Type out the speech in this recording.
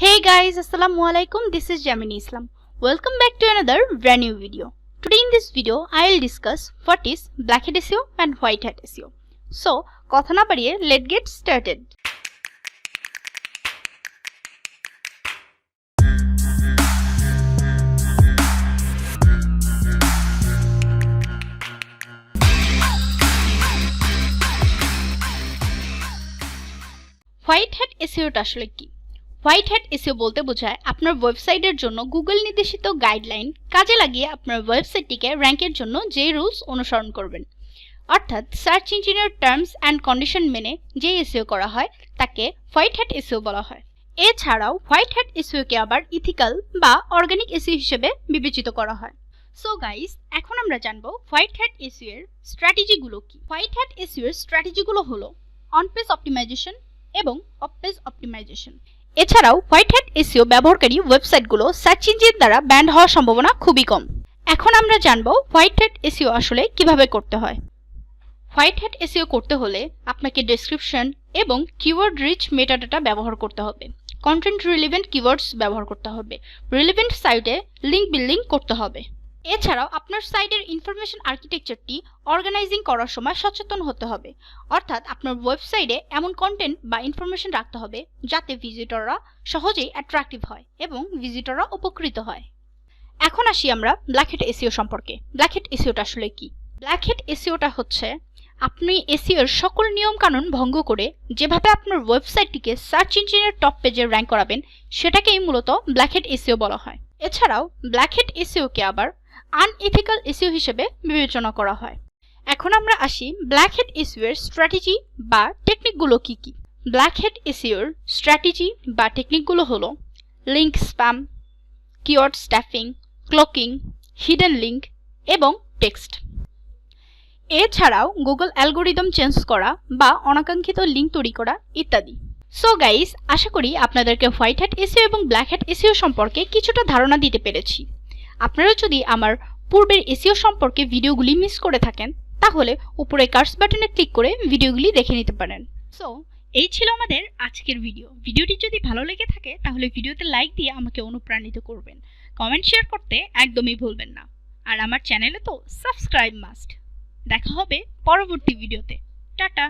Hey guys, Assalamualaikum. This is Jamini Islam. Welcome back to another brand new video. Today in this video, I will discuss what is Black Hat SEO and White Hat SEO. So, কথা না বাড়িয়ে, let's get started. White Hat SEO টা আসলে কি? White hat SEO বলতে বোঝায় আপনার ওয়েবসাইটের জন্য গুগল নির্দেশিত গাইডলাইন কাজে লাগিয়ে আপনার ওয়েবসাইটটিকে র্যাঙ্কের জন্য যে রুলস অনুসরণ করবেন, অর্থাৎ সার্চ ইঞ্জিনের টার্মস অ্যান্ড কন্ডিশন মেনে যে এসইও করা হয় তাকে হোয়াইট হ্যাট এসইও বলা হয়। এছাড়াও হোয়াইট হ্যাট এসইওকে আবার ইথিক্যাল বা অর্গানিক এসইও হিসেবে বিবেচিত করা হয়। সো গাইস, এখন আমরা জানবো হোয়াইট হ্যাট এসইও এর স্ট্র্যাটেজিগুলো কি। হোয়াইট হ্যাট এসইও এর স্ট্র্যাটেজিগুলো হলো অন পেজ অপটিমাইজেশন এবং অফ পেজ অপটিমাইজেশন। এছাড়াও হোয়াইট হ্যাট এসইও ব্যবহারকারী ওয়েবসাইটগুলো সার্চ ইঞ্জিন দ্বারা ব্যান্ড হওয়ার সম্ভাবনা খুবই কম। এখন আমরা জানবো হোয়াইট হ্যাট এসইও আসলে কিভাবে করতে হয়। হোয়াইট হ্যাট এসইও করতে হলে আপনাকে ডেসক্রিপশন এবং কিওয়ার্ড রিচ মেটাডাটা ব্যবহার করতে হবে, কন্টেন্ট রিলেভেন্ট কিওয়ার্ডস ব্যবহার করতে হবে, রিলেভেন্ট সাইটে লিঙ্ক বিল্ডিং করতে হবে। এছাড়াও আপনার সাইটের ইনফরমেশন আর্কিটেকচারটি অর্গানাইজিং করার সময় সচেতন হতে হবে, অর্থাৎ আপনার ওয়েবসাইটে এমন কন্টেন্ট বা ইনফরমেশন রাখতে হবে যাতে ভিজিটররা সহজেই অ্যাট্রাকটিভ হয় এবং ভিজিটররা উপকৃত হয়। এখন আসি আমরা ব্ল্যাক হ্যাট এসইও সম্পর্কে। ব্ল্যাক হ্যাট এসইওটা আসলে কি? ব্ল্যাক হ্যাট এসইওটা হচ্ছে আপনি এসইওর সকল নিয়ম কানুন ভঙ্গ করে যেভাবে আপনার ওয়েবসাইটটিকে সার্চ ইঞ্জিনের টপ পেজে র্যাঙ্ক করাবেন সেটাকেই মূলত ব্ল্যাক হ্যাট এসইও বলা হয়। এছাড়াও ব্ল্যাক হ্যাট এসইওকে আবার unethical SEO হিসেবে বিবেচনা করা হয়। এখন আমরা আসি ব্ল্যাক হ্যাট এসইও এর স্ট্র্যাটেজি বা টেকনিকগুলো কি কি। ব্ল্যাক হ্যাট এসইও এর স্ট্র্যাটেজি বা টেকনিকগুলো হলো link spam, keyword stuffing, cloaking, hidden link এবং টেক্সট। এছাড়াও গুগল অ্যালগোরিদম চেঞ্জ করা বা অনাকাঙ্ক্ষিত লিঙ্ক তৈরি করা ইত্যাদি। সো গাইস, আশা করি আপনাদেরকে হোয়াইট হ্যাট এসইও এবং ব্ল্যাক হ্যাট এসইও সম্পর্কে কিছুটা ধারণা দিতে পেরেছি। আপনারা যদি আমার পূর্বের এসইও সম্পর্কে ভিডিওগুলি মিস করে থাকেন তাহলে উপরে কার্স বাটনে ক্লিক করে ভিডিওগুলি দেখে নিতে পারেন। সো এই ছিল আমাদের আজকের ভিডিও। ভিডিওটি যদি ভালো লেগে থাকে তাহলে ভিডিওতে লাইক দিয়ে আমাকে অনুপ্রাণিত করবেন, কমেন্ট শেয়ার করতে একদমই ভুলবেন না, আর আমার চ্যানেলে তো সাবস্ক্রাইব মাস্ট। দেখা হবে পরবর্তী ভিডিওতে। টাটা।